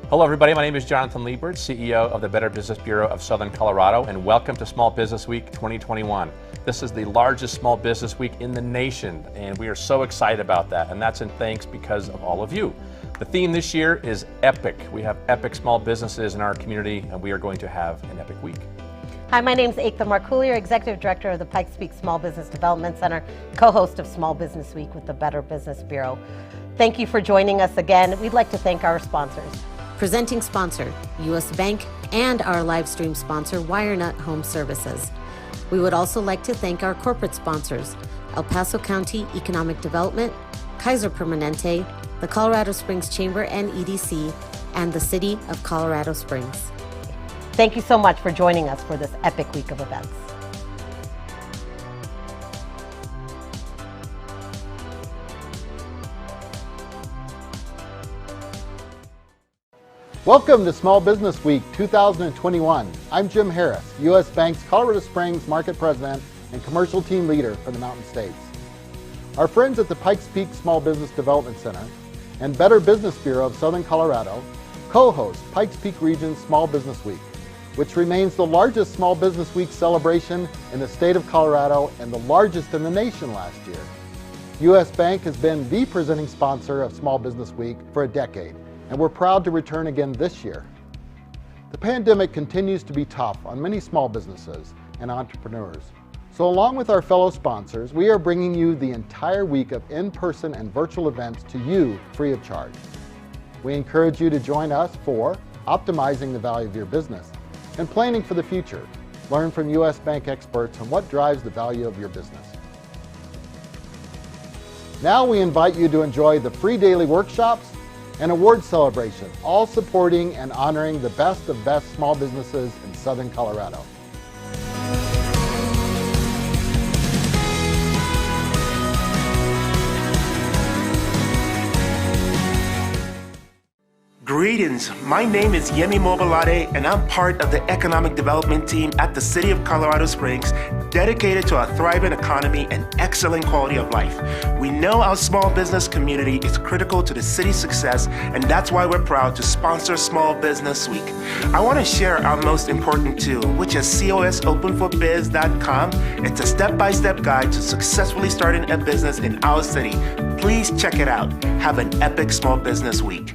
Hello everybody, my name is Jonathan Liebert, CEO of the Better Business Bureau of Southern Colorado, and welcome to Small Business Week 2021. This is the largest small business week in the nation, and we are so excited about that, and that's in thanks because of all of you. The theme this year is epic. We have epic small businesses in our community, and we are going to have an epic week. Hi, my name is Ekta Markulier, Executive Director of the Pikes Small Business Development Center, co-host of Small Business Week with the Better Business Bureau. Thank you for joining us again. We'd like to thank our sponsors. Presenting sponsor, U.S. Bank, and our live stream sponsor, WireNut Home Services. We would also like to thank our corporate sponsors, El Paso County Economic Development, Kaiser Permanente, the Colorado Springs Chamber and EDC, and the City of Colorado Springs. Thank you so much for joining us for this epic week of events. Welcome to Small Business Week 2021. I'm Jim Harris, U.S. Bank's Colorado Springs Market President and Commercial Team Leader for the Mountain States. Our friends at the Pikes Peak Small Business Development Center and Better Business Bureau of Southern Colorado co-host Pikes Peak Region's Small Business Week, which remains the largest Small Business Week celebration in the state of Colorado and the largest in the nation last year. U.S. Bank has been the presenting sponsor of Small Business Week for a decade, and we're proud to return again this year. The pandemic continues to be tough on many small businesses and entrepreneurs. So along with our fellow sponsors, we are bringing you the entire week of in-person and virtual events to you free of charge. We encourage you to join us for optimizing the value of your business and planning for the future. Learn from U.S. Bank experts on what drives the value of your business. Now we invite you to enjoy the free daily workshops and award celebration, all supporting and honoring the best of best small businesses in Southern Colorado. Greetings, my name is Yemi Mobalade and I'm part of the economic development team at the City of Colorado Springs, dedicated to a thriving economy and excellent quality of life. We know our small business community is critical to the city's success, and that's why we're proud to sponsor Small Business Week. I want to share our most important tool, which is cosopenforbiz.com. It's a step-by-step guide to successfully starting a business in our city. Please check it out. Have an epic Small Business Week.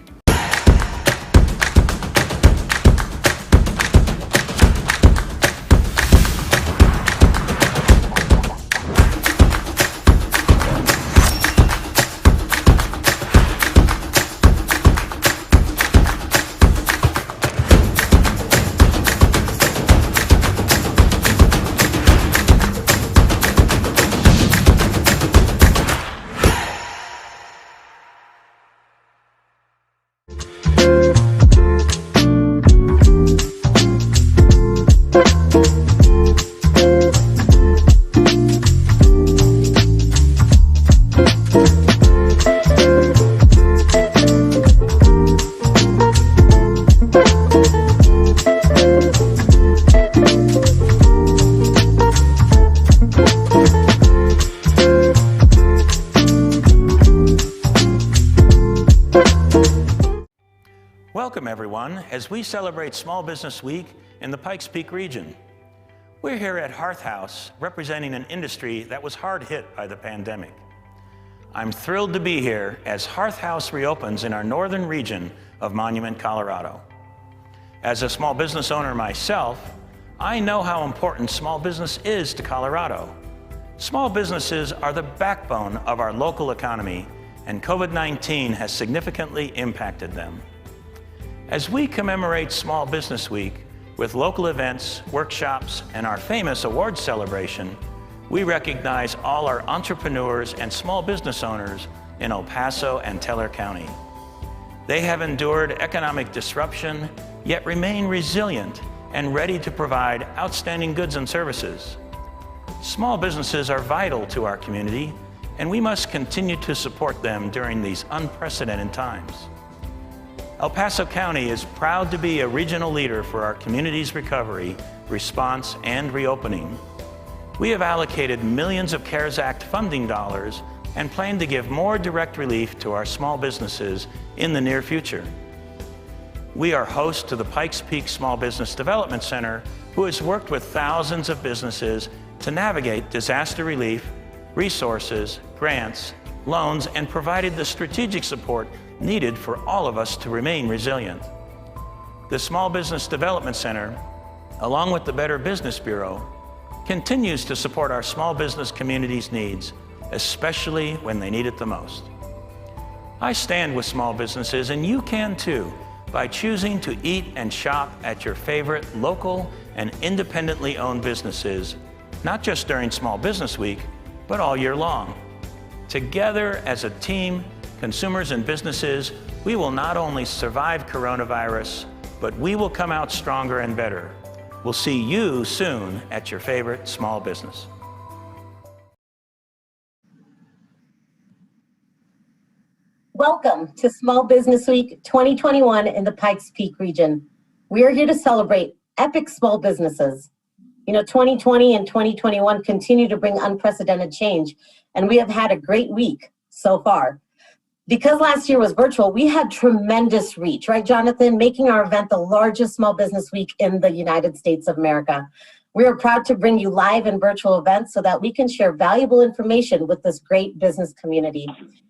Welcome everyone as we celebrate Small Business Week in the Pikes Peak region. We're here at Hearth House representing an industry that was hard hit by the pandemic. I'm thrilled to be here as Hearth House reopens in our northern region of Monument, Colorado. As a small business owner myself, I know how important small business is to Colorado. Small businesses are the backbone of our local economy, and COVID-19 has significantly impacted them. As we commemorate Small Business Week with local events, workshops, and our famous awards celebration, we recognize all our entrepreneurs and small business owners in El Paso and Teller County. They have endured economic disruption, yet remain resilient and ready to provide outstanding goods and services. Small businesses are vital to our community, and we must continue to support them during these unprecedented times. El Paso County is proud to be a regional leader for our community's recovery, response, and reopening. We have allocated millions of CARES Act funding dollars and plan to give more direct relief to our small businesses in the near future. We are host to the Pikes Peak Small Business Development Center, who has worked with thousands of businesses to navigate disaster relief, resources, grants, loans, and provided the strategic support needed for all of us to remain resilient. The Small Business Development Center, along with the Better Business Bureau, continues to support our small business community's needs, especially when they need it the most. I stand with small businesses, and you can too, by choosing to eat and shop at your favorite local and independently owned businesses, not just during Small Business Week, but all year long. Together as a team, consumers and businesses, we will not only survive coronavirus, but we will come out stronger and better. We'll see you soon at your favorite small business. Welcome to Small Business Week 2021 in the Pikes Peak region. We are here to celebrate epic small businesses. 2020 and 2021 continue to bring unprecedented change, and we have had a great week so far. Because last year was virtual, we had tremendous reach, right, Jonathan? Making our event the largest small business week in the United States of America. We are proud to bring you live and virtual events so that we can share valuable information with this great business community.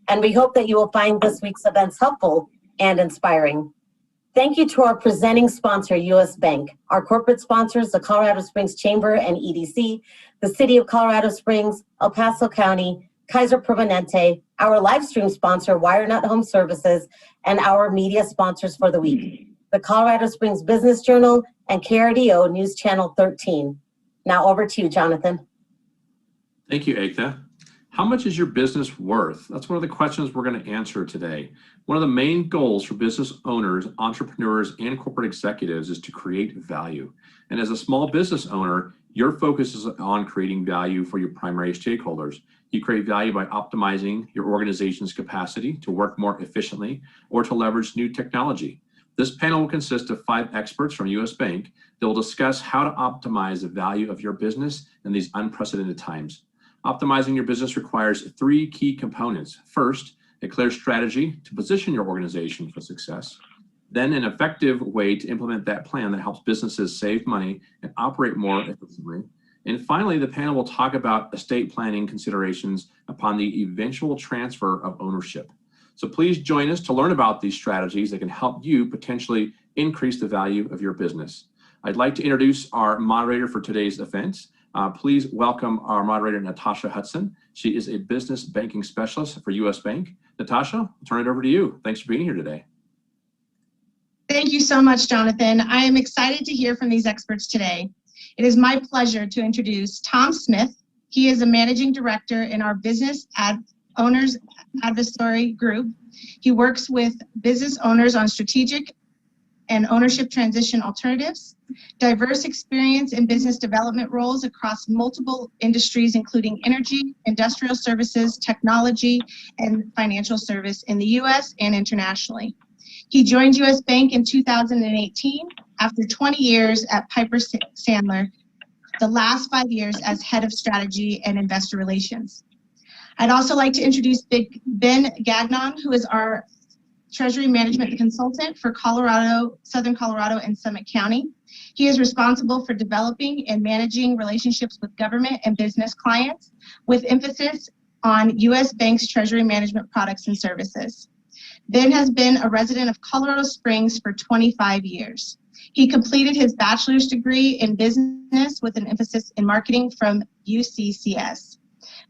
And we hope that you will find this week's events helpful and inspiring. Thank you to our presenting sponsor, U.S. Bank, our corporate sponsors, the Colorado Springs Chamber and EDC, the City of Colorado Springs, El Paso County, Kaiser Permanente, our live stream sponsor, WireNut Home Services, and our media sponsors for the week, the Colorado Springs Business Journal and KRDO News Channel 13. Now over to you, Jonathan. Thank you, Ekta. How much is your business worth? That's one of the questions we're going to answer today. One of the main goals for business owners, entrepreneurs, and corporate executives is to create value. And as a small business owner, your focus is on creating value for your primary stakeholders. You create value by optimizing your organization's capacity to work more efficiently or to leverage new technology. This panel will consist of 5 experts from U.S. Bank that will discuss how to optimize the value of your business in these unprecedented times. Optimizing your business requires 3 key components. First, a clear strategy to position your organization for success. Then an effective way to implement that plan that helps businesses save money and operate more efficiently. And finally, the panel will talk about estate planning considerations upon the eventual transfer of ownership. So please join us to learn about these strategies that can help you potentially increase the value of your business. I'd like to introduce our moderator for today's event. Please welcome our moderator, Natasha Hudson. She is a business banking specialist for U.S. Bank. Natasha, I'll turn it over to you. Thanks for being here today. Thank you so much, Jonathan. I am excited to hear from these experts today. It is my pleasure to introduce Tom Smith. He is a managing director in our Business Owners Advisory Group. He works with business owners on strategic and ownership transition alternatives, diverse experience in business development roles across multiple industries, including energy, industrial services, technology, and financial service in the U.S. and internationally. He joined U.S. Bank in 2018 after 20 years at Piper Sandler, the last 5 years as head of strategy and investor relations. I'd also like to introduce Ben Gagnon, who is our Treasury Management Consultant for Colorado, Southern Colorado and Summit County. He is responsible for developing and managing relationships with government and business clients, with emphasis on U.S. Bank's Treasury Management products and services. Ben has been a resident of Colorado Springs for 25 years. He completed his bachelor's degree in business with an emphasis in marketing from UCCS.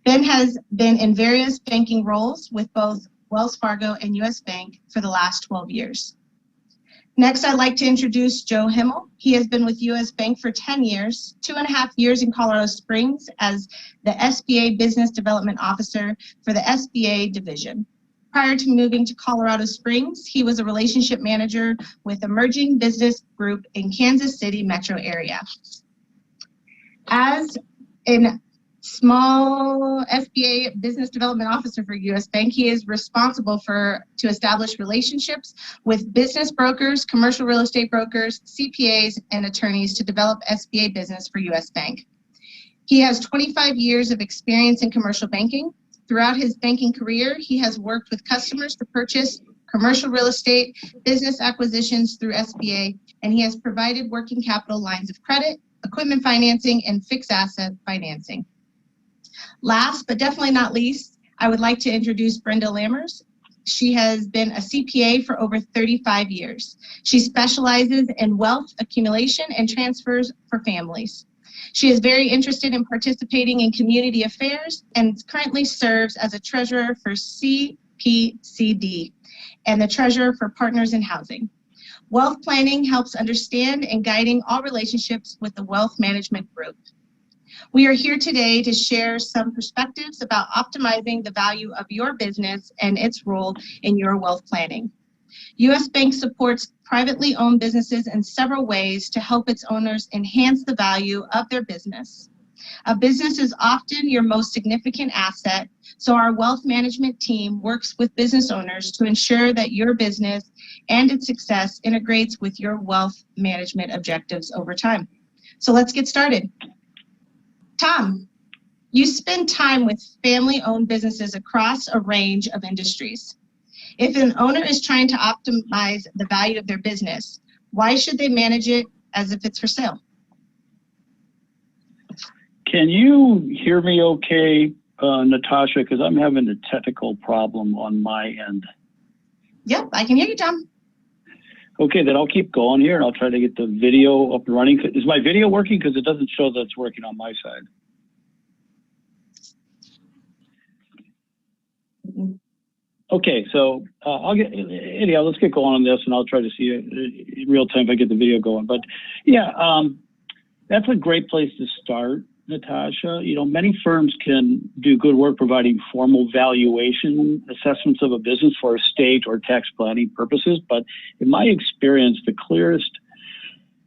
Ben has been in various banking roles with both Wells Fargo and U.S. Bank for the last 12 years. Next, I'd like to introduce Joe Himmel. He has been with U.S. Bank for 10 years, 2.5 years in Colorado Springs as the SBA Business Development Officer for the SBA division. Prior to moving to Colorado Springs, he was a relationship manager with Emerging Business Group in Kansas City metro area. As an Small SBA Business Development Officer for U.S. Bank. He is responsible to establish relationships with business brokers, commercial real estate brokers, CPAs, and attorneys to develop SBA business for U.S. Bank. He has 25 years of experience in commercial banking. Throughout his banking career, he has worked with customers to purchase commercial real estate, business acquisitions through SBA, and he has provided working capital lines of credit, equipment financing, and fixed asset financing. Last, but definitely not least, I would like to introduce Brenda Lammers. She has been a CPA for over 35 years. She specializes in wealth accumulation and transfers for families. She is very interested in participating in community affairs and currently serves as a treasurer for CPCD and the treasurer for Partners in Housing. Wealth planning helps understand and guiding all relationships with the wealth management group. We are here today to share some perspectives about optimizing the value of your business and its role in your wealth planning. U.S. Bank supports privately owned businesses in several ways to help its owners enhance the value of their business. A business is often your most significant asset, so our wealth management team works with business owners to ensure that your business and its success integrates with your wealth management objectives over time. So let's get started. Tom, you spend time with family-owned businesses across a range of industries. If an owner is trying to optimize the value of their business, why should they manage it as if it's for sale? Can you hear me okay, Natasha? Because I'm having a technical problem on my end. Yep, I can hear you, Tom. Okay, then I'll keep going here and I'll try to get the video up and running. Is my video working? Because it doesn't show that it's working on my side. Okay, so anyhow, let's get going on this and I'll try to see it in real time if I get the video going. But yeah, that's a great place to start, Natasha. You know, many firms can do good work providing formal valuation assessments of a business for estate or tax planning purposes. But in my experience, the clearest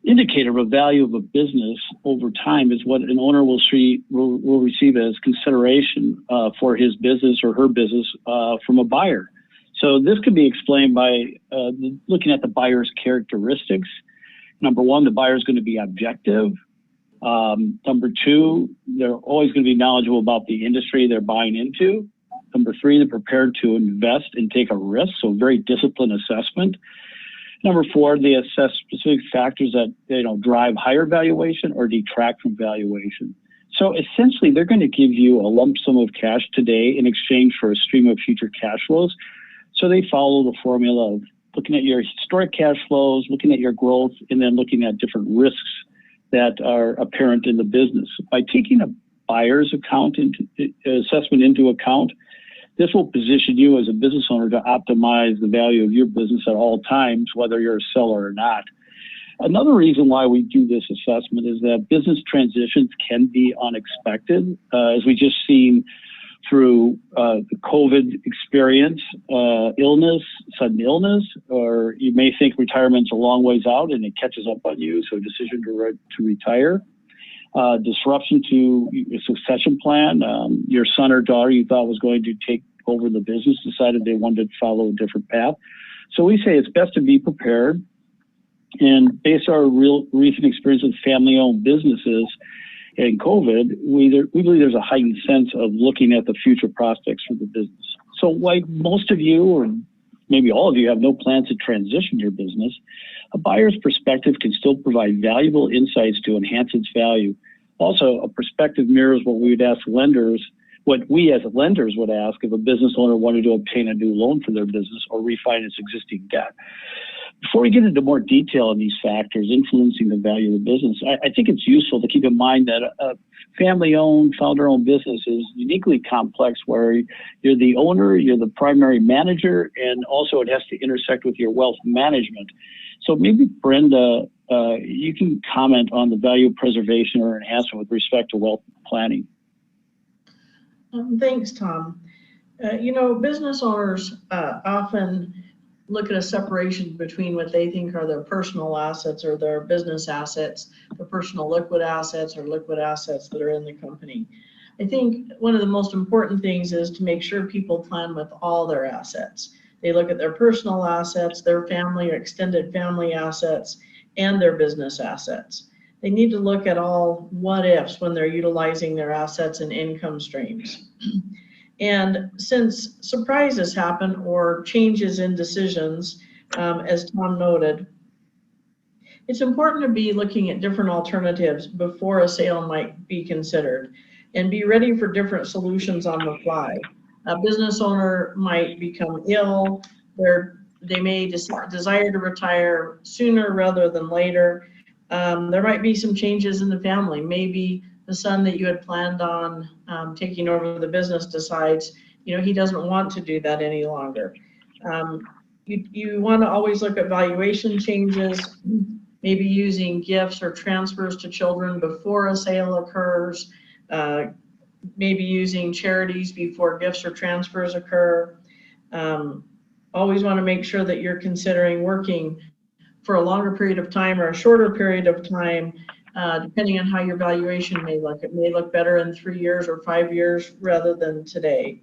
indicator of value of a business over time is what an owner will receive as consideration for his business or her business from a buyer. So this can be explained by looking at the buyer's characteristics. Number one, the buyer is going to be objective. Number two, they're always going to be knowledgeable about the industry they're buying into. Number three, they're prepared to invest and take a risk, so very disciplined assessment. Number four, they assess specific factors that drive higher valuation or detract from valuation. So essentially, they're going to give you a lump sum of cash today in exchange for a stream of future cash flows. So they follow the formula of looking at your historic cash flows, looking at your growth, and then looking at different risks that are apparent in the business. By taking a buyer's assessment into account, this will position you as a business owner to optimize the value of your business at all times, whether you're a seller or not. Another reason why we do this assessment is that business transitions can be unexpected, as we just seen through the COVID experience, sudden illness, or you may think retirement's a long ways out and it catches up on you, so a decision to retire. Disruption to your succession plan. Your son or daughter you thought was going to take over the business decided they wanted to follow a different path. So we say it's best to be prepared. And based on our recent experience with family-owned businesses and COVID, we believe there's a heightened sense of looking at the future prospects for the business. So like most of you, or maybe all of you, have no plans to transition your business, a buyer's perspective can still provide valuable insights to enhance its value. Also, a perspective mirrors what we as lenders would ask if a business owner wanted to obtain a new loan for their business or refinance existing debt. Before we get into more detail on these factors influencing the value of the business, I think it's useful to keep in mind that a family-owned, founder-owned business is uniquely complex, where you're the owner, you're the primary manager, and also it has to intersect with your wealth management. So maybe, Brenda, you can comment on the value preservation or enhancement with respect to wealth planning. Thanks, Tom. Business owners often look at a separation between what they think are their personal assets or their business assets, the personal liquid assets or liquid assets that are in the company. I think one of the most important things is to make sure people plan with all their assets. They look at their personal assets, their family or extended family assets, and their business assets. They need to look at all what ifs when they're utilizing their assets and income streams. And since surprises happen or changes in decisions, as Tom noted, it's important to be looking at different alternatives before a sale might be considered and be ready for different solutions on the fly. A business owner might become ill, they may desire to retire sooner rather than later. There might be some changes in the family. Maybe the son that you had planned on taking over the business decides, he doesn't want to do that any longer. You want to always look at valuation changes, maybe using gifts or transfers to children before a sale occurs, maybe using charities before gifts or transfers occur. Always want to make sure that you're considering working for a longer period of time or a shorter period of time, depending on how your valuation may look. It may look better in 3 years or 5 years rather than today.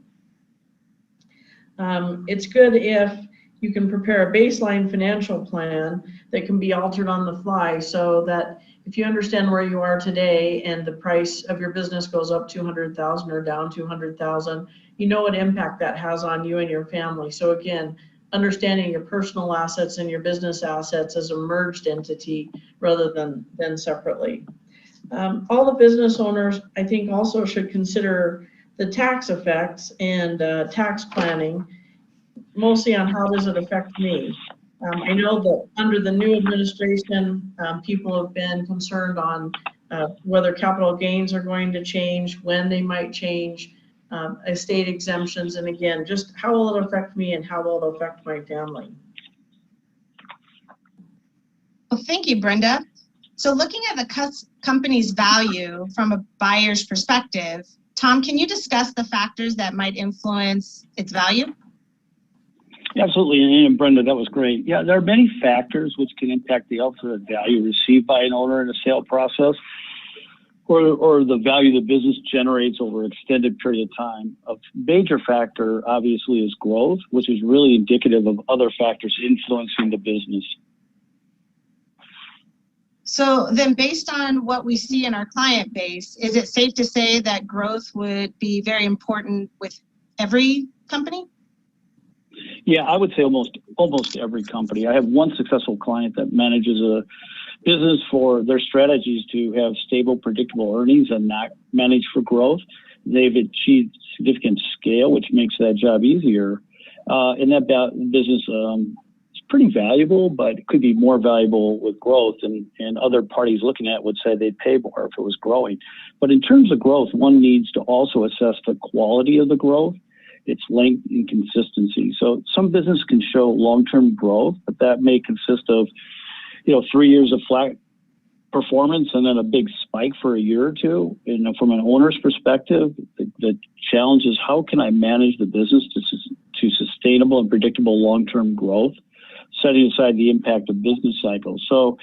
It's good if you can prepare a baseline financial plan that can be altered on the fly, so that if you understand where you are today and the price of your business goes up 200,000 or down 200,000, you know what impact that has on you and your family. So again, understanding your personal assets and your business assets as a merged entity rather than separately. All the business owners, I think, also should consider the tax effects and tax planning, mostly on how does it affect me. I know that under the new administration, people have been concerned on whether capital gains are going to change, when they might change, estate exemptions, and again, just how will it affect me and how will it affect my family. Well, thank you, Brenda. So looking at the company's value from a buyer's perspective, Tom, can you discuss the factors that might influence its value? Absolutely, and Brenda, that was great. Yeah, there are many factors which can impact the ultimate value received by an owner in a sale process, or the value the business generates over an extended period of time. A major factor, obviously, is growth, which is really indicative of other factors influencing the business. So then, based on what we see in our client base, is it safe to say that growth would be very important with every company? Yeah, I would say almost every company. I have one successful client that manages a business for their strategies to have stable, predictable earnings and not manage for growth. They've achieved significant scale, which makes that job easier. And that business is pretty valuable, but it could be more valuable with growth. And other parties looking at it would say they'd pay more if it was growing. But in terms of growth, one needs to also assess the quality of the growth, its length and consistency. So some business can show long-term growth, but that may consist of 3 years of flat performance and then a big spike for a year or two. From an owner's perspective, the challenge is how can I manage the business to sustainable and predictable long-term growth, setting aside the impact of business cycles. So,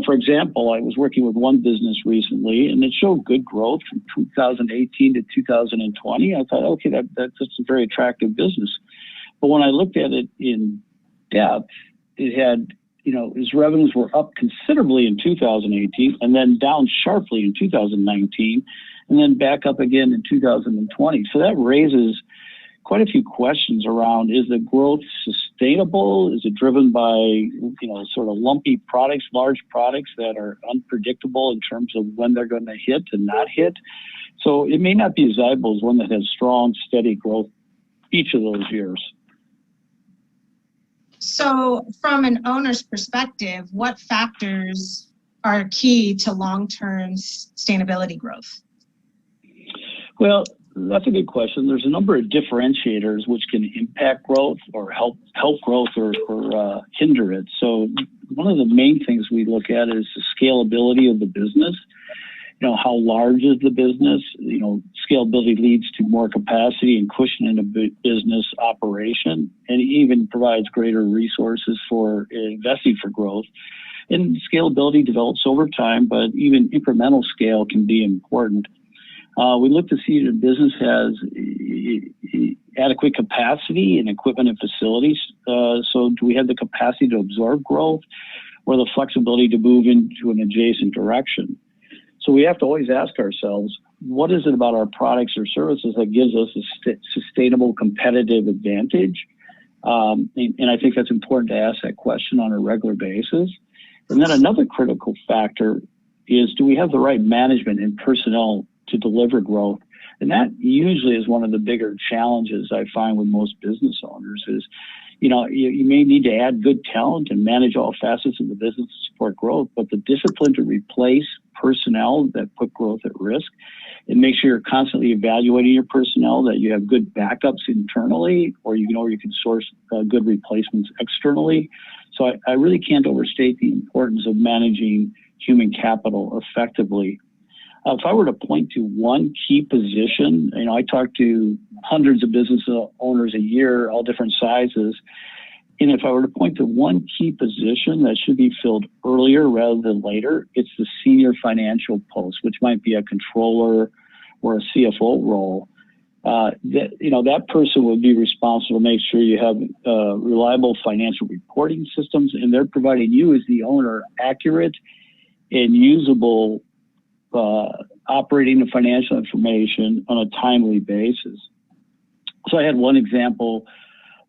for example, I was working with one business recently, and it showed good growth from 2018 to 2020. I thought, okay, that's a very attractive business. But when I looked at it in depth, it had, his revenues were up considerably in 2018 and then down sharply in 2019 and then back up again in 2020. So that raises quite a few questions around, is the growth sustainable? Is it driven by, sort of lumpy products, large products that are unpredictable in terms of when they're going to hit and not hit? So it may not be as valuable as one that has strong, steady growth each of those years. So from an owner's perspective, what factors are key to long-term sustainability growth? Well, that's a good question. There's a number of differentiators which can impact growth or help growth or hinder it. So one of the main things we look at is the scalability of the business. How large is the business? Scalability leads to more capacity and cushion in a business operation, and even provides greater resources for investing for growth. And scalability develops over time, but even incremental scale can be important. We look to see if the business has adequate capacity and equipment and facilities. So do we have the capacity to absorb growth or the flexibility to move into an adjacent direction? So we have to always ask ourselves, what is it about our products or services that gives us a sustainable competitive advantage? And I think that's important to ask that question on a regular basis. And then another critical factor is, do we have the right management and personnel to deliver growth? And that usually is one of the bigger challenges I find with most business owners is, you may need to add good talent and manage all facets of the business to support growth, but the discipline to replace personnel that put growth at risk and make sure you're constantly evaluating your personnel, that you have good backups internally, or you can source good replacements externally. So I really can't overstate the importance of managing human capital effectively. If I were to point to one key position, I talk to hundreds of business owners a year, all different sizes. And if I were to point to one key position that should be filled earlier rather than later, it's the senior financial post, which might be a controller or a CFO role. That person would be responsible to make sure you have reliable financial reporting systems, and they're providing you as the owner accurate and usable operating and financial information on a timely basis. So I had one example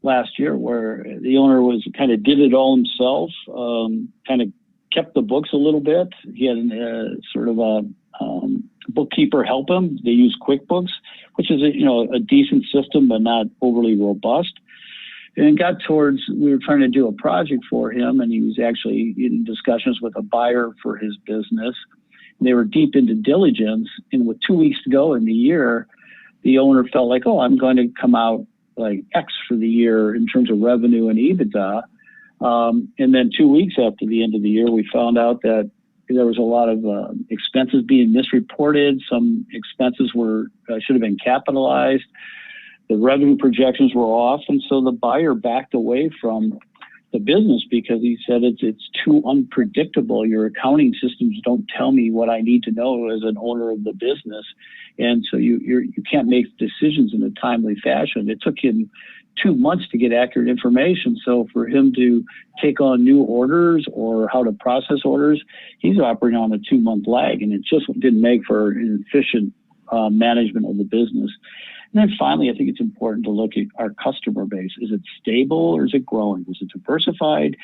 last year where the owner did it all himself, kind of kept the books a little bit. He had a bookkeeper help him. They use QuickBooks, which is a decent system, but not overly robust. And it got towards, we were trying to do a project for him, and he was actually in discussions with a buyer for his business. They were deep into diligence, and with 2 weeks to go in the year, the owner felt like, I'm going to come out like X for the year in terms of revenue and EBITDA. And then 2 weeks after the end of the year, we found out that there was a lot of expenses being misreported. Some expenses should have been capitalized. The revenue projections were off, and so the buyer backed away from the business because he said it's too unpredictable. Your accounting systems don't tell me what I need to know as an owner of the business, and so you can't make decisions in a timely fashion. It took him 2 months to get accurate information. So for him to take on new orders or how to process orders, he's operating on a 2-month lag, and it just didn't make for an efficient management of the business. And then finally, I think it's important to look at our customer base. Is it stable or is it growing? Is it diversified?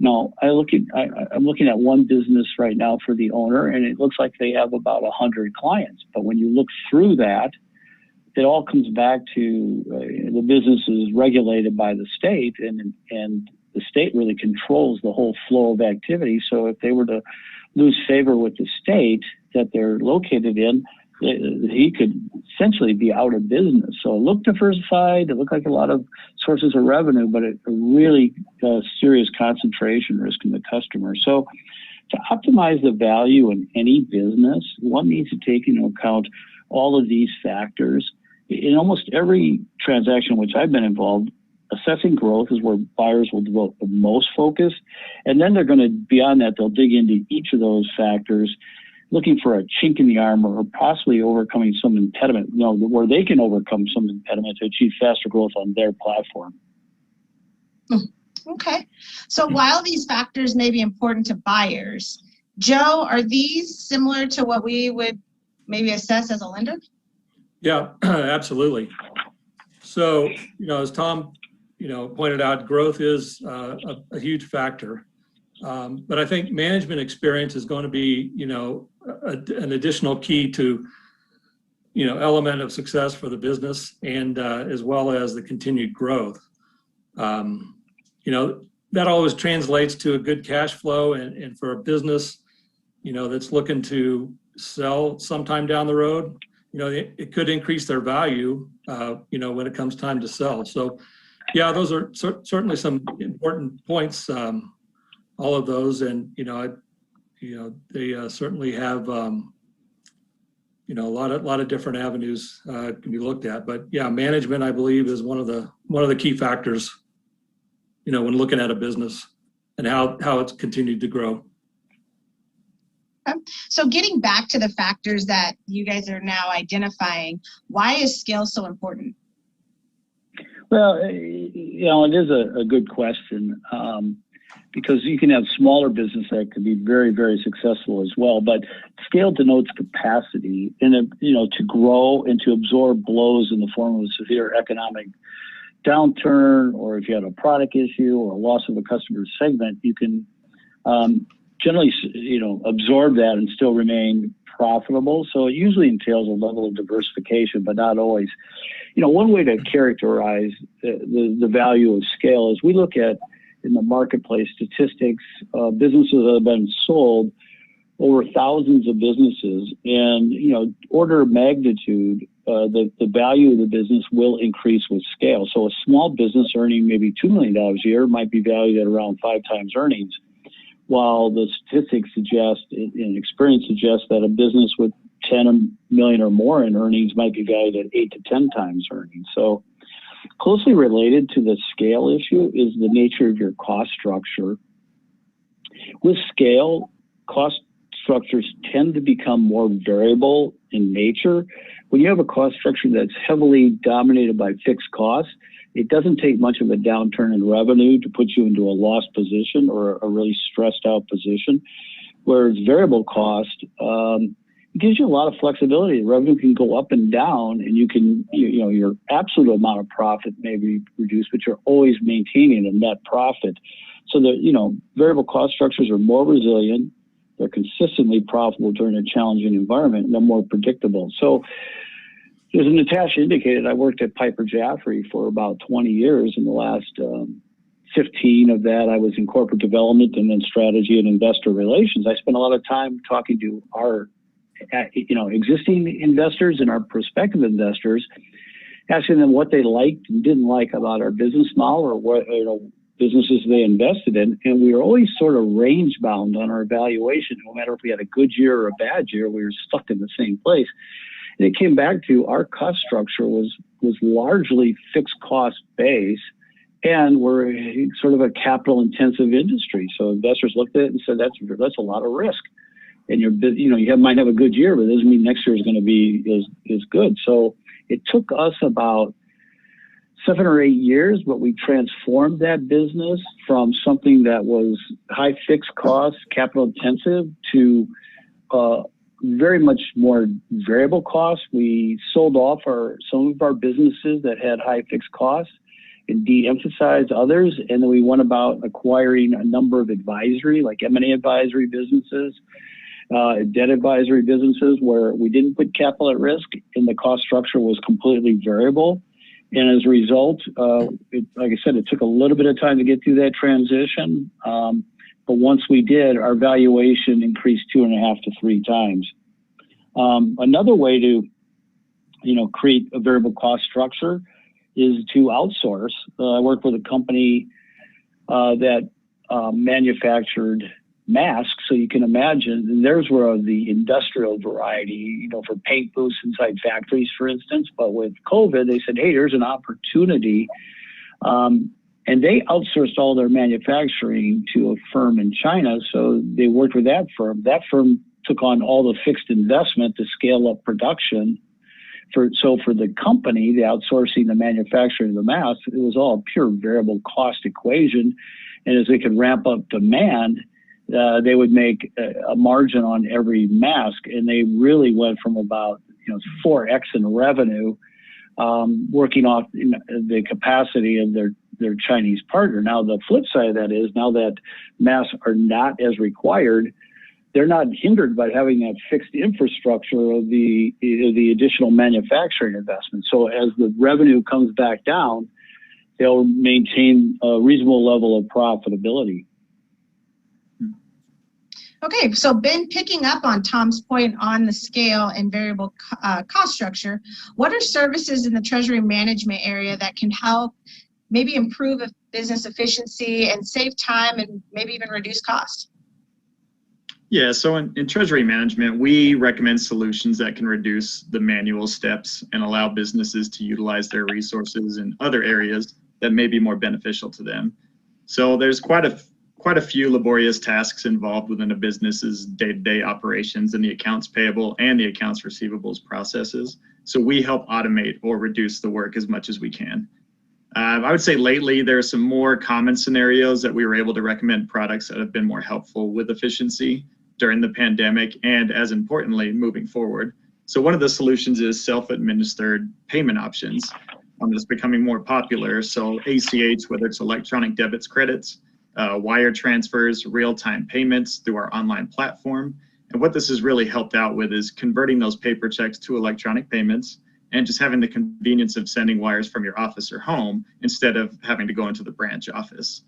I'm looking at one business right now for the owner, and it looks like they have about 100 clients. But when you look through that, it all comes back to the business is regulated by the state, and the state really controls the whole flow of activity. So if they were to lose favor with the state that they're located in, he could essentially be out of business. So it looked diversified. It looked like a lot of sources of revenue, but a really serious concentration risk in the customer. So to optimize the value in any business, one needs to take into account all of these factors. In almost every transaction in which I've been involved, assessing growth is where buyers will devote the most focus. And then they're going to, beyond that, they'll dig into each of those factors, looking for a chink in the armor or possibly overcoming some impediment, where they can overcome some impediment to achieve faster growth on their platform. Okay. So while these factors may be important to buyers, Joe, are these similar to what we would maybe assess as a lender? Yeah, absolutely. So, as Tom, pointed out, growth is a huge factor. But I think management experience is going to be, an additional key to, element of success for the business, and as well as the continued growth. That always translates to a good cash flow, and for a business, that's looking to sell sometime down the road, it could increase their value, when it comes time to sell. So, yeah, those are certainly some important points. All of those, and they certainly have a lot of different avenues can be looked at. But yeah, management, I believe, is one of the key factors, when looking at a business and how it's continued to grow. So getting back to the factors that you guys are now identifying, why is scale so important? Well, it is a good question, because you can have smaller business that can be very, very successful as well. But scale denotes capacity to grow and to absorb blows in the form of a severe economic downturn, or if you had a product issue or a loss of a customer segment, you can generally, absorb that and still remain profitable. So it usually entails a level of diversification, but not always. One way to characterize the value of scale is we look at, in the marketplace statistics, businesses that have been sold over thousands of businesses, and order of magnitude, the value of the business will increase with scale. So a small business earning maybe $2 million a year might be valued at around 5 times earnings, while the statistics suggest and experience suggests that a business with 10 million or more in earnings might be valued at 8 to 10 times earnings. So closely related to the scale issue is the nature of your cost structure. With scale, cost structures tend to become more variable in nature. When you have a cost structure that's heavily dominated by fixed costs, it doesn't take much of a downturn in revenue to put you into a loss position or a really stressed out position. Whereas variable cost, it gives you a lot of flexibility. Revenue can go up and down, and you can, your absolute amount of profit may be reduced, but you're always maintaining a net profit. So the, variable cost structures are more resilient. They're consistently profitable during a challenging environment, and they're more predictable. So as Natasha indicated, I worked at Piper Jaffray for about 20 years. In the last 15 of that, I was in corporate development and then strategy and investor relations. I spent a lot of time talking to our existing investors and our prospective investors, asking them what they liked and didn't like about our business model or what businesses they invested in. And we were always sort of range bound on our valuation. No matter if we had a good year or a bad year, we were stuck in the same place. And it came back to our cost structure was largely fixed cost base, and we're sort of a capital intensive industry. So investors looked at it and said, that's a lot of risk. And you might have a good year, but it doesn't mean next year is going to be as good. So it took us about 7 or 8 years, but we transformed that business from something that was high fixed cost, capital intensive, to very much more variable costs. We sold off some of our businesses that had high fixed costs and de-emphasized others. And then we went about acquiring a number of advisory, like M&A advisory businesses, debt advisory businesses, where we didn't put capital at risk and the cost structure was completely variable. And as a result, like I said, it took a little bit of time to get through that transition. But once we did, our valuation increased 2.5 to 3 times. Another way to, create a variable cost structure is to outsource. I worked with a company that manufactured masks, so you can imagine, and theirs were of the industrial variety, for paint booths inside factories, for instance. But with COVID, they said, hey, there's an opportunity. And they outsourced all their manufacturing to a firm in China. So they worked with that firm. That firm took on all the fixed investment to scale up production. So for the company, the outsourcing the manufacturing of the masks, it was all a pure variable cost equation. And as they could ramp up demand, they would make a margin on every mask. And they really went from about 4x in revenue, working off the capacity of their Chinese partner. Now, the flip side of that is, now that masks are not as required, they're not hindered by having that fixed infrastructure of the additional manufacturing investment. So as the revenue comes back down, they'll maintain a reasonable level of profitability. Okay, so Ben, picking up on Tom's point on the scale and variable cost structure, what are services in the treasury management area that can help maybe improve business efficiency and save time and maybe even reduce costs? Yeah, so in treasury management, we recommend solutions that can reduce the manual steps and allow businesses to utilize their resources in other areas that may be more beneficial to them. So there's quite a quite a few laborious tasks involved within a business's day-to-day operations in the accounts payable and the accounts receivables processes. So we help automate or reduce the work as much as we can. I would say lately there are some more common scenarios that we were able to recommend products that have been more helpful with efficiency during the pandemic and, as importantly, moving forward. So one of the solutions is self-administered payment options. That's becoming more popular. So ACH, whether it's electronic debits, credits, wire transfers, real-time payments through our online platform. And what this has really helped out with is converting those paper checks to electronic payments and just having the convenience of sending wires from your office or home instead of having to go into the branch office.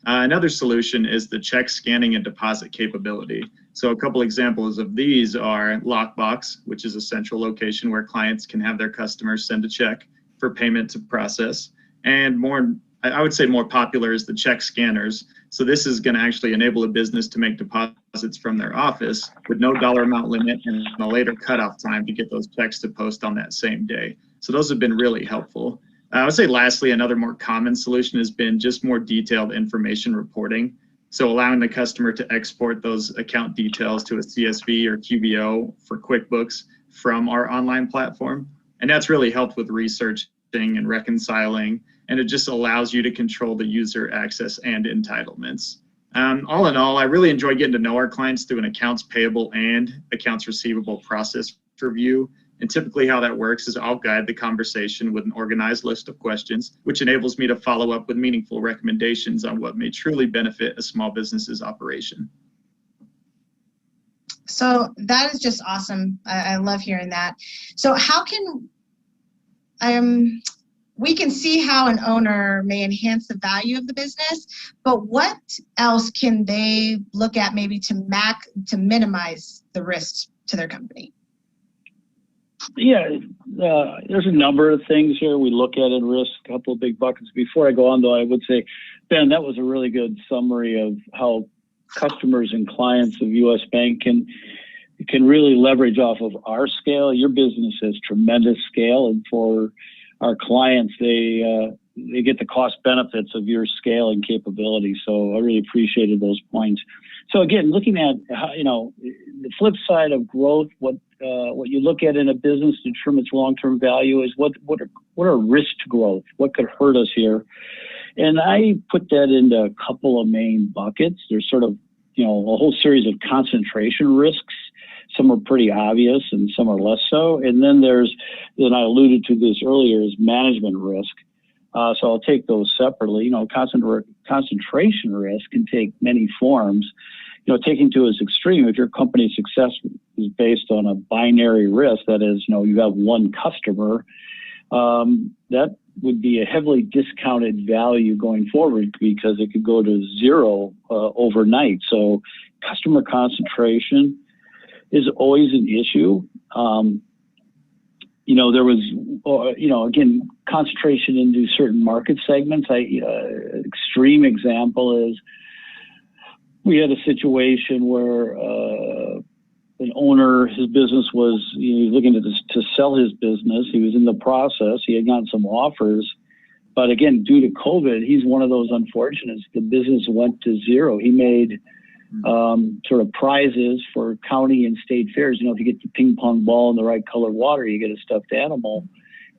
Another solution is the check scanning and deposit capability. So a couple examples of these are Lockbox, which is a central location where clients can have their customers send a check for payment to process. And more, I would say more popular is the check scanners. So this is going to actually enable a business to make deposits from their office with no dollar amount limit and a later cutoff time to get those checks to post on that same day. So those have been really helpful. I would say lastly, another more common solution has been just more detailed information reporting. So allowing the customer to export those account details to a CSV or QBO for QuickBooks from our online platform. And that's really helped with researching and reconciling, and it just allows you to control the user access and entitlements. All in all, I really enjoy getting to know our clients through an accounts payable and accounts receivable process review. And typically how that works is I'll guide the conversation with an organized list of questions, which enables me to follow up with meaningful recommendations on what may truly benefit a small business's operation. So that is just awesome. I love hearing that. So how can, we can see how an owner may enhance the value of the business, but what else can they look at maybe to minimize the risks to their company? Yeah, there's a number of things here we look at in risk, a couple of big buckets. Before I go on, though, I would say, Ben, that was a really good summary of how customers and clients of U.S. Bank can really leverage off of our scale. Your business has tremendous scale, and for our clients, they get the cost benefits of your scale and capability. So I really appreciated those points. So again, looking at how, the flip side of growth, what you look at in a business to determine its long-term value is what are risks to growth? What could hurt us here? And I put that into a couple of main buckets. There's sort of, a whole series of concentration risks. Some are pretty obvious and some are less so. And then and I alluded to this earlier, is management risk. So I'll take those separately. Concentration risk can take many forms. Taking to its extreme, if your company's success is based on a binary risk, that is, you have one customer, that would be a heavily discounted value going forward because it could go to zero overnight. So customer concentration is always an issue. There was, again, concentration into certain market segments. Extreme example is we had a situation where an owner, his business was, he was looking to sell his business. He was in the process. He had gotten some offers. But again, due to COVID, he's one of those unfortunates. The business went to zero. He made sort of prizes for county and state fairs. If you get the ping pong ball in the right color water, you get a stuffed animal.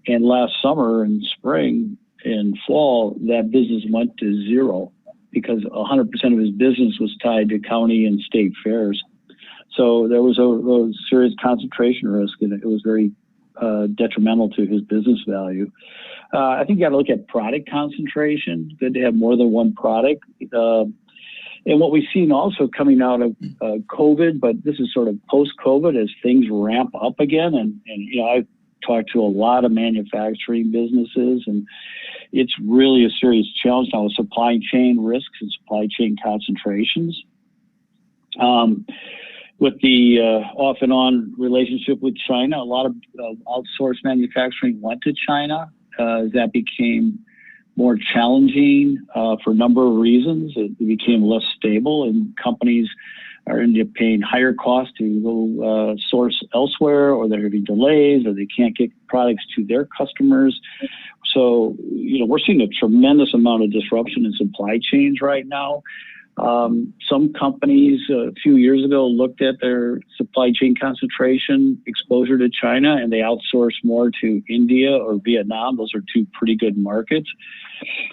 And last summer and spring and fall, that business went to zero because 100% of his business was tied to county and state fairs. So there was a serious concentration risk, and it was very detrimental to his business value. I think you got to look at product concentration. Good to have more than one product. And what we've seen also coming out of COVID, but this is sort of post-COVID as things ramp up again. And I've talked to a lot of manufacturing businesses, and it's really a serious challenge now with supply chain risks and supply chain concentrations. With the off and on relationship with China, a lot of outsourced manufacturing went to China. That became more challenging for a number of reasons. It became less stable, and companies are ended up paying higher costs to go source elsewhere, or there are going to be delays, or they can't get products to their customers. So, we're seeing a tremendous amount of disruption in supply chains right now. Some companies a few years ago looked at their supply chain concentration exposure to China, and they outsourced more to India or Vietnam. Those are two pretty good markets.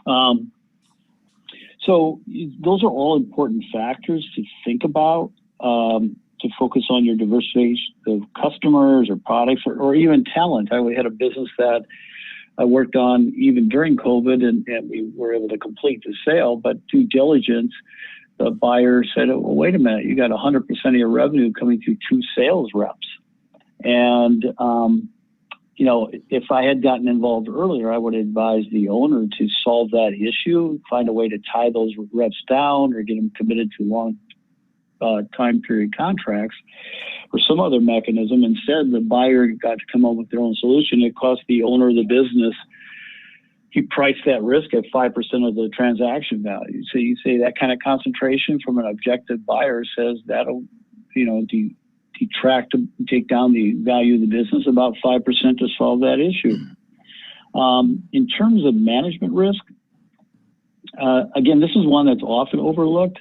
So those are all important factors to think about, to focus on your diversification of customers or products or even talent. I had a business that I worked on even during COVID, and we were able to complete the sale, but due diligence, the buyer said, well, wait a minute, you got 100% of your revenue coming through 2 sales reps. And, you know, if I had gotten involved earlier, I would advise the owner to solve that issue, find a way to tie those reps down or get them committed to long time period contracts or some other mechanism. Instead, the buyer got to come up with their own solution. It cost the owner of the business, he priced that risk at 5% of the transaction value. So you say that kind of concentration from an objective buyer says that'll, you know, detract, take down the value of the business about 5% to solve that issue. In terms of management risk, again, this is one that's often overlooked.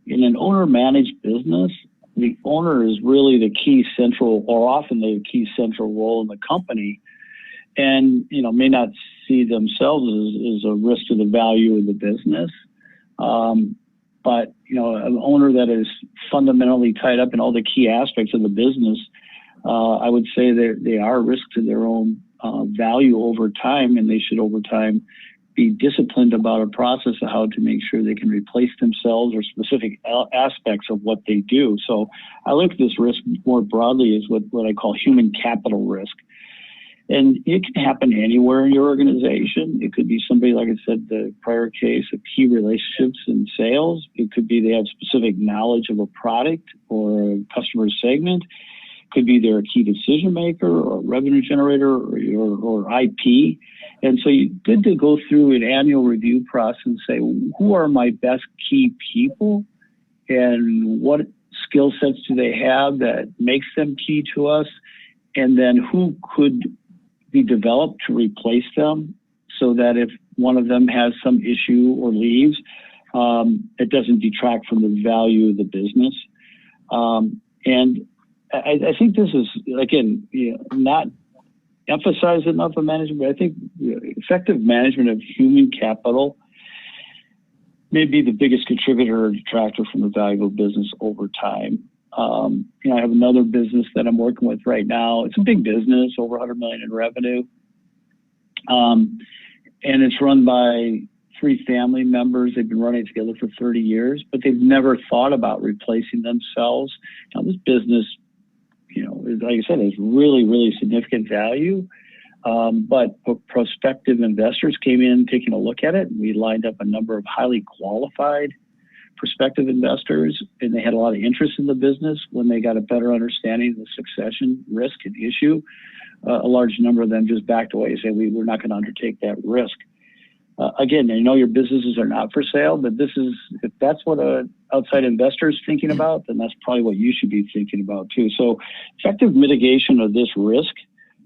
In an owner-managed business, the owner is really the key central, or often the key central role in the company, and you know may not see themselves as a risk to the value of the business. But you know, an owner that is fundamentally tied up in all the key aspects of the business, I would say they are a risk to their own value over time, and they should over time be disciplined about a process of how to make sure they can replace themselves or specific aspects of what they do. So I look at this risk more broadly as what I call human capital risk. And it can happen anywhere in your organization. It could be somebody, like I said, the prior case of key relationships in sales. It could be they have specific knowledge of a product or a customer segment. It could be they're a key decision maker or a revenue generator or IP. And so it's good to go through an annual review process and say, who are my best key people and what skill sets do they have that makes them key to us? And then who could be developed to replace them so that if one of them has some issue or leaves, it doesn't detract from the value of the business. And I think this is, again, not emphasized enough in management, but I think effective management of human capital may be the biggest contributor or detractor from the value of business over time. You know, I have another business that I'm working with right now. It's a big business, over 100 million in revenue. And it's run by 3 family members. They've been running together for 30 years, but they've never thought about replacing themselves. Now, this business, you know, like I said, has really, really significant value. But prospective investors came in taking a look at it, and we lined up a number of highly qualified prospective investors, and they had a lot of interest in the business. When they got a better understanding of the succession risk and issue, a large number of them just backed away and said, we're not going to undertake that risk. Again, I know your businesses are not for sale, but this is, if that's what an outside investor is thinking about, then that's probably what you should be thinking about too. So effective mitigation of this risk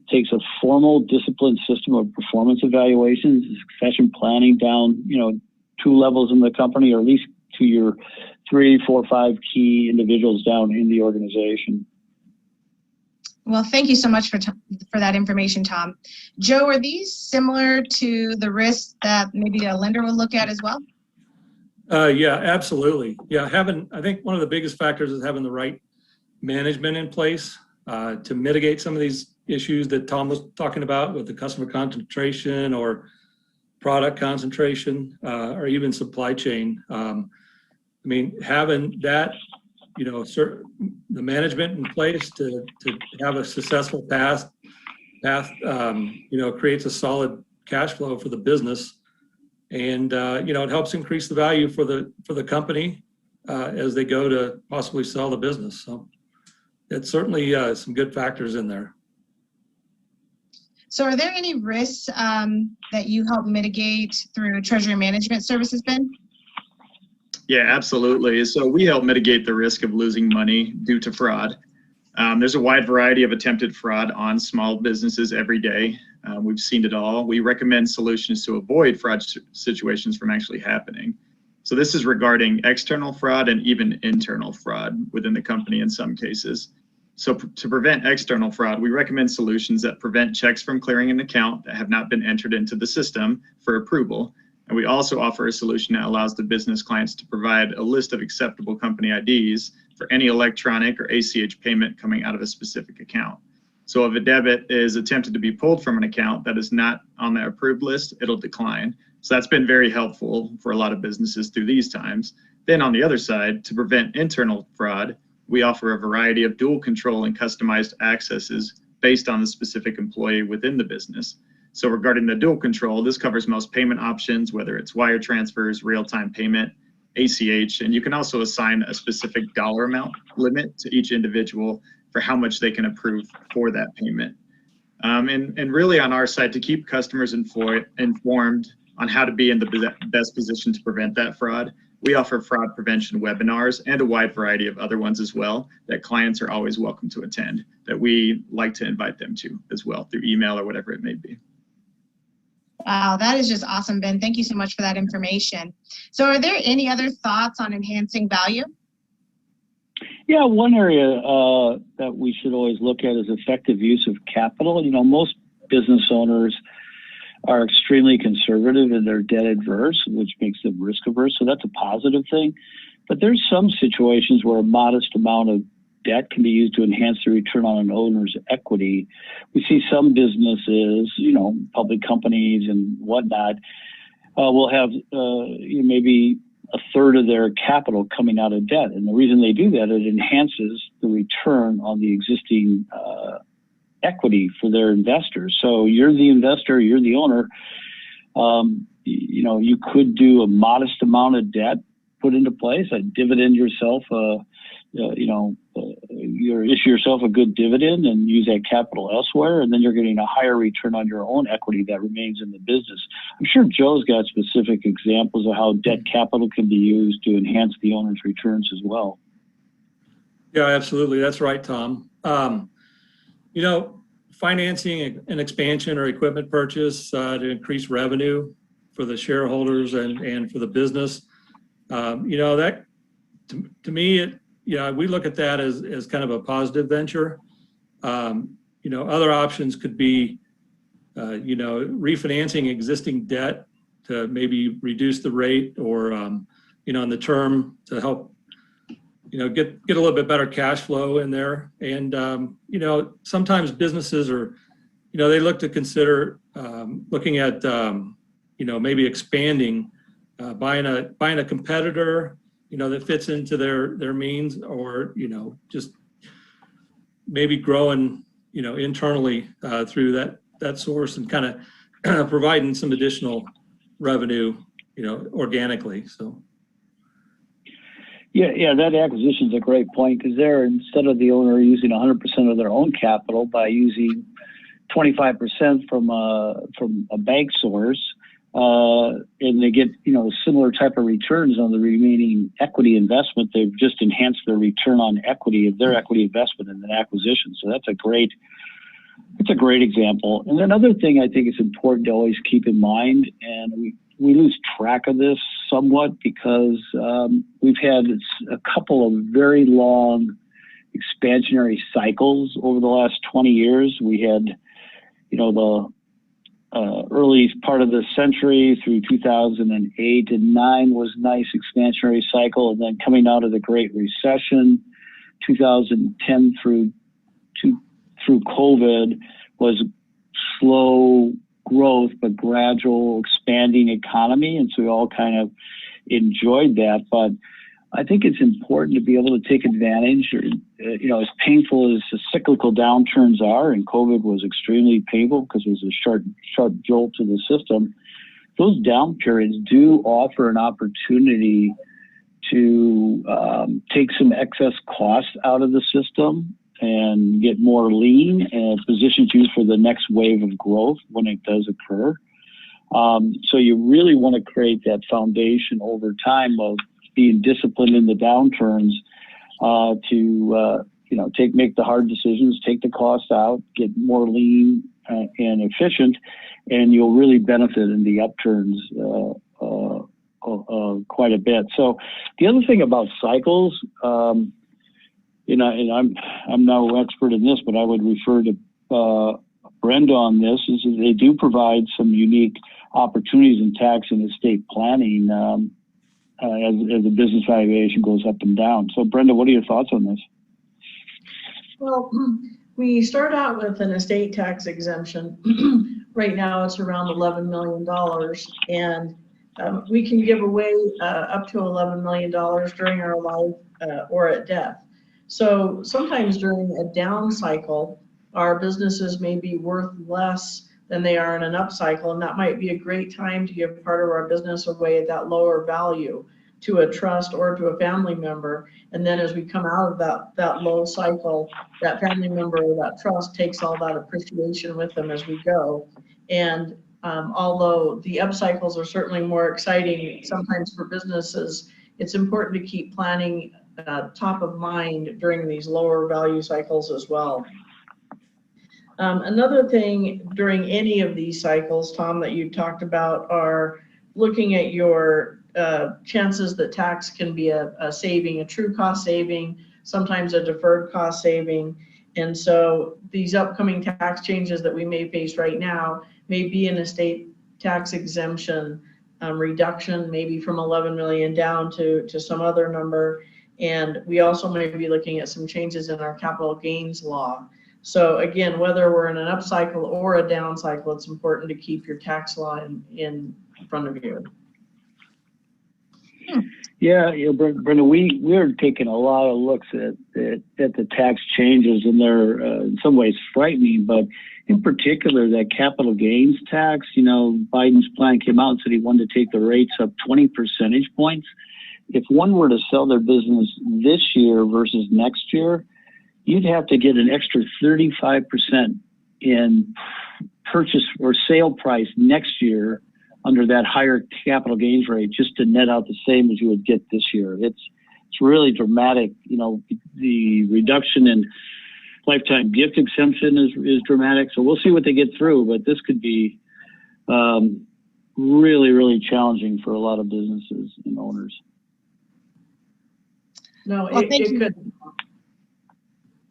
takes a formal, disciplined system of performance evaluations, succession planning down, you know, 2 levels in the company, or at least to your 3, 4, 5 key individuals down in the organization. Well, thank you so much for that information, Tom. Joe, are these similar to the risks that maybe a lender will look at as well? Yeah, absolutely. Yeah, I think one of the biggest factors is having the right management in place to mitigate some of these issues that Tom was talking about with the customer concentration or product concentration or even supply chain. I mean, having that, you know, the management in place to have a successful path, you know, creates a solid cash flow for the business, and you know, it helps increase the value for the company as they go to possibly sell the business. So it's certainly some good factors in there. So are there any risks that you help mitigate through treasury management services, Ben? Yeah, absolutely. So we help mitigate the risk of losing money due to fraud. There's a wide variety of attempted fraud on small businesses every day. We've seen it all. We recommend solutions to avoid fraud situations from actually happening. So this is regarding external fraud and even internal fraud within the company in some cases. So to prevent external fraud, we recommend solutions that prevent checks from clearing an account that have not been entered into the system for approval. And we also offer a solution that allows the business clients to provide a list of acceptable company IDs for any electronic or ACH payment coming out of a specific account. So if a debit is attempted to be pulled from an account that is not on the approved list, it'll decline. So that's been very helpful for a lot of businesses through these times. Then on the other side, to prevent internal fraud, we offer a variety of dual control and customized accesses based on the specific employee within the business. So regarding the dual control, this covers most payment options, whether it's wire transfers, real-time payment, ACH, and you can also assign a specific dollar amount limit to each individual for how much they can approve for that payment. And really on our side, to keep customers informed on how to be in the best position to prevent that fraud, we offer fraud prevention webinars and a wide variety of other ones as well that clients are always welcome to attend, that we like to invite them to as well through email or whatever it may be. Wow, that is just awesome, Ben. Thank you so much for that information. So are there any other thoughts on enhancing value? Yeah, one area that we should always look at is effective use of capital. You know, most business owners are extremely conservative and they're debt adverse, which makes them risk averse. So that's a positive thing. But there's some situations where a modest amount of debt can be used to enhance the return on an owner's equity. We see some businesses, you know, public companies and whatnot, will have maybe a third of their capital coming out of debt. And the reason they do that, it enhances the return on the existing equity for their investors. So you're the investor, you're the owner. You know, you could do a modest amount of debt put into place, dividend yourself, you issue yourself a good dividend and use that capital elsewhere, and then you're getting a higher return on your own equity that remains in the business. I'm sure Joe's got specific examples of how debt capital can be used to enhance the owner's returns as well. Yeah, absolutely. That's right, Tom. You know, financing an expansion or equipment purchase to increase revenue for the shareholders and for the business, you know, that to me, we look at that as kind of a positive venture. You know, other options could be, refinancing existing debt to maybe reduce the rate or, in the term to help, get a little bit better cash flow in there. And, sometimes businesses are, they look to consider looking at, maybe expanding, buying a competitor, that fits into their means, or, just maybe growing, internally through that source and kind of providing some additional revenue, organically. So. Yeah, that acquisition is a great point, because there, instead of the owner using 100% of their own capital by using 25% from a bank source, and they get similar type of returns on the remaining equity investment, they've just enhanced their return on equity of their equity investment in an acquisition. So that's a great example. And another thing I think is important to always keep in mind, and we lose track of this somewhat because we've had a couple of very long expansionary cycles over the last 20 years. We had, the early part of the century through 2008 and 9 was a nice expansionary cycle. And then coming out of the Great Recession, 2010 through COVID was slow growth, but gradual expanding economy. And so we all kind of enjoyed that. But I think it's important to be able to take advantage, as painful as the cyclical downturns are, and COVID was extremely painful because it was a sharp jolt to the system. Those down periods do offer an opportunity to take some excess costs out of the system and get more lean and position you for the next wave of growth when it does occur. So you really want to create that foundation over time of being disciplined in the downturns to make the hard decisions, take the cost out, get more lean and efficient, and you'll really benefit in the upturns of quite a bit. So the other thing about cycles, and I'm no expert in this, but I would refer to Brenda on this, is that they do provide some unique opportunities in tax and estate planning as the business valuation goes up and down. So Brenda, what are your thoughts on this? Well, we start out with an estate tax exemption. Right now it's around $11 million, and we can give away up to $11 million during our life or at death. So sometimes during a down cycle, our businesses may be worth less than they are in an up cycle, and that might be a great time to give part of our business away at that lower value to a trust or to a family member. And then as we come out of that low cycle, that family member or that trust takes all that appreciation with them as we go. And although the up cycles are certainly more exciting sometimes for businesses, it's important to keep planning top of mind during these lower value cycles as well. Another thing during any of these cycles, Tom, that you talked about are looking at your chances that tax can be a saving, a true cost saving, sometimes a deferred cost saving. And so these upcoming tax changes that we may face right now may be an estate tax exemption reduction, maybe from 11 million down to some other number. And we also may be looking at some changes in our capital gains law. So again, whether we're in an up cycle or a down cycle, it's important to keep your tax law in front of you. Yeah, Brenda, we're taking a lot of looks at the tax changes, and they're in some ways frightening, but in particular, that capital gains tax, Biden's plan came out and said he wanted to take the rates up 20 percentage points. If one were to sell their business this year versus next year, you'd have to get an extra 35% in purchase or sale price next year under that higher capital gains rate just to net out the same as you would get this year. It's really dramatic. The reduction in lifetime gift exemption is dramatic. So we'll see what they get through, but this could be really, really challenging for a lot of businesses and owners. No, well, it could.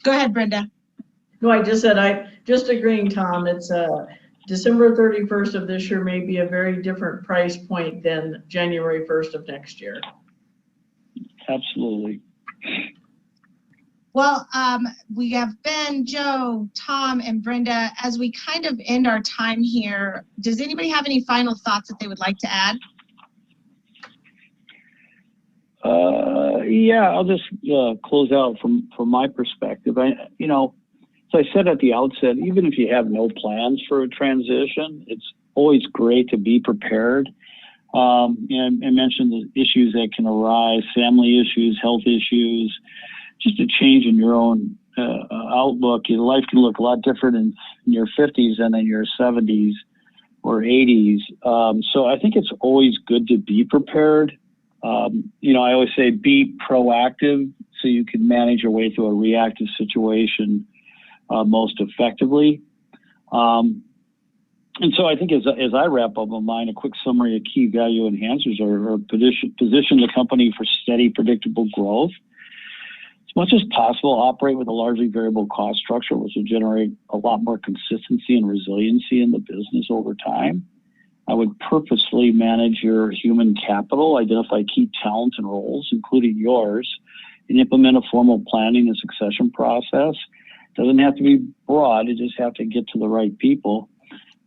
Go ahead, Brenda. No, I just said, just agreeing, Tom, it's December 31st of this year may be a very different price point than January 1st of next year. Absolutely. Well, we have Ben, Joe, Tom, and Brenda. As we kind of end our time here, does anybody have any final thoughts that they would like to add? Yeah, I'll just close out from my perspective. So I said at the outset, even if you have no plans for a transition, it's always great to be prepared. And I mentioned the issues that can arise, family issues, health issues, just a change in your own outlook. Your life can look a lot different in your 50s than in your 70s or 80s. So I think it's always good to be prepared. I always say be proactive so you can manage your way through a reactive situation most effectively. And so I think as I wrap up on mine, a quick summary of key value enhancers are position the company for steady, predictable growth. As much as possible, operate with a largely variable cost structure, which will generate a lot more consistency and resiliency in the business over time. I would purposefully manage your human capital, identify key talents and roles, including yours, and implement a formal planning and succession process. It doesn't have to be broad, it just have to get to the right people.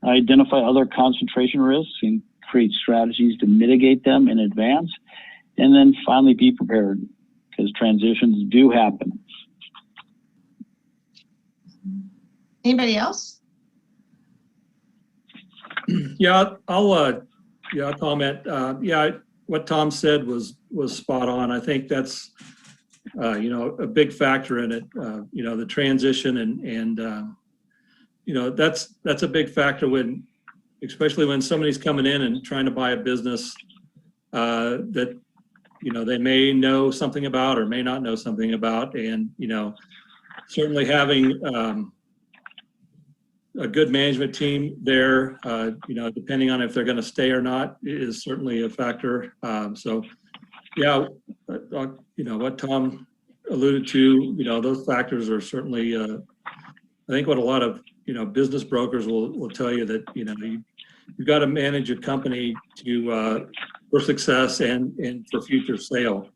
Identify other concentration risks and create strategies to mitigate them in advance. And then finally, be prepared, because transitions do happen. Anybody else? Yeah, I'll comment. What Tom said was spot on. I think that's a big factor in it. The transition and that's a big factor especially when somebody's coming in and trying to buy a business that they may know something about or may not know something about, and certainly having a good management team there, depending on if they're going to stay or not is certainly a factor. Yeah, what Tom alluded to, those factors are certainly, I think what a lot of, business brokers will tell you that, you've got to manage a company for success and for future sale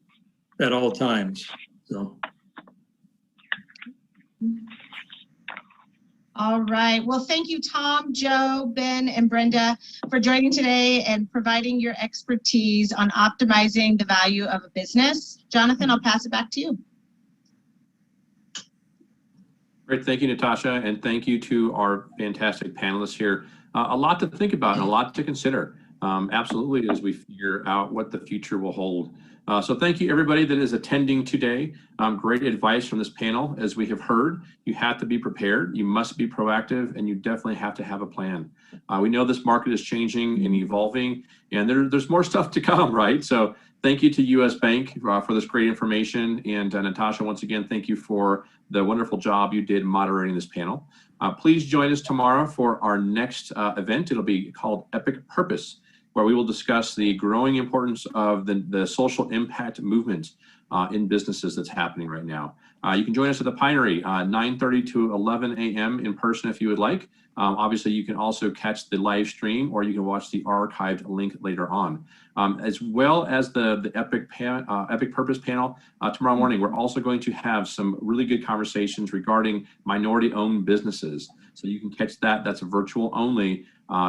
at all times. So. All right. Well, thank you, Tom, Joe, Ben, and Brenda for joining today and providing your expertise on optimizing the value of a business. Jonathan, I'll pass it back to you. Great. Thank you, Natasha, and thank you to our fantastic panelists here. A lot to think about and a lot to consider, absolutely, as we figure out what the future will hold. So thank you, everybody that is attending today. Great advice from this panel. As we have heard, you have to be prepared, you must be proactive, and you definitely have to have a plan. We know this market is changing and evolving, and there's more stuff to come, right? So thank you to U.S. Bank for this great information. And Natasha, once again, thank you for the wonderful job you did moderating this panel. Please join us tomorrow for our next event. It'll be called Epic Purpose, where we will discuss the growing importance of the social impact movement in businesses that's happening right now. You can join us at the Pinery 9:30 to 11 a.m. in person if you would like. Obviously, you can also catch the live stream, or you can watch the archived link later on. As well as the Epic Purpose panel tomorrow morning, we're also going to have some really good conversations regarding minority-owned businesses. So you can catch that. That's virtual only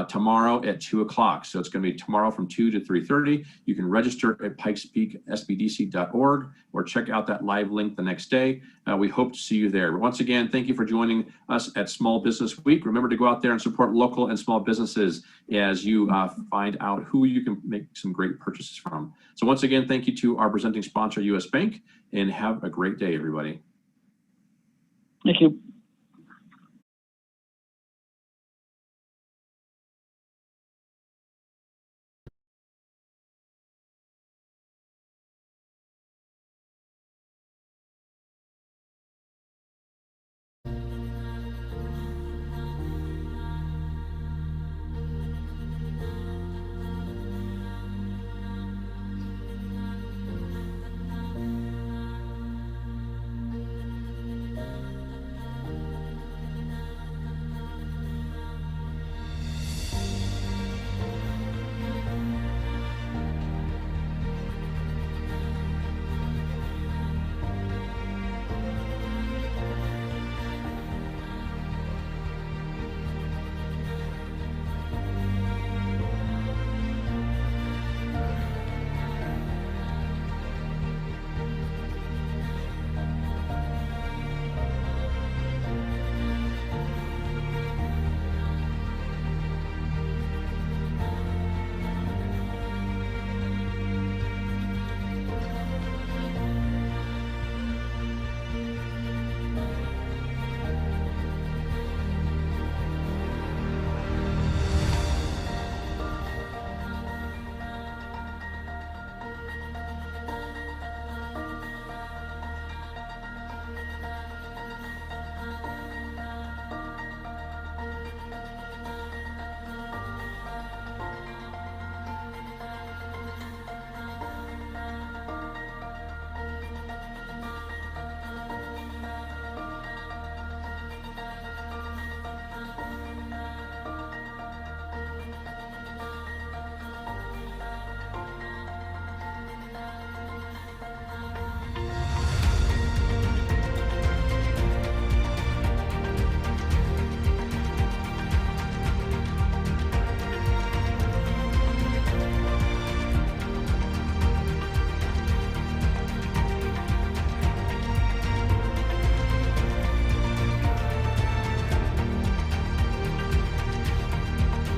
tomorrow at 2 o'clock. So it's going to be tomorrow from 2 to 3:30. You can register at pikespeaksbdc.org or check out that live link the next day. We hope to see you there. But once again, thank you for joining us at Small Business Week. Remember to go out there and support local and small businesses as you find out who you can make some great purchases from. So once again, thank you to our presenting sponsor, U.S. Bank, and have a great day, everybody. Thank you.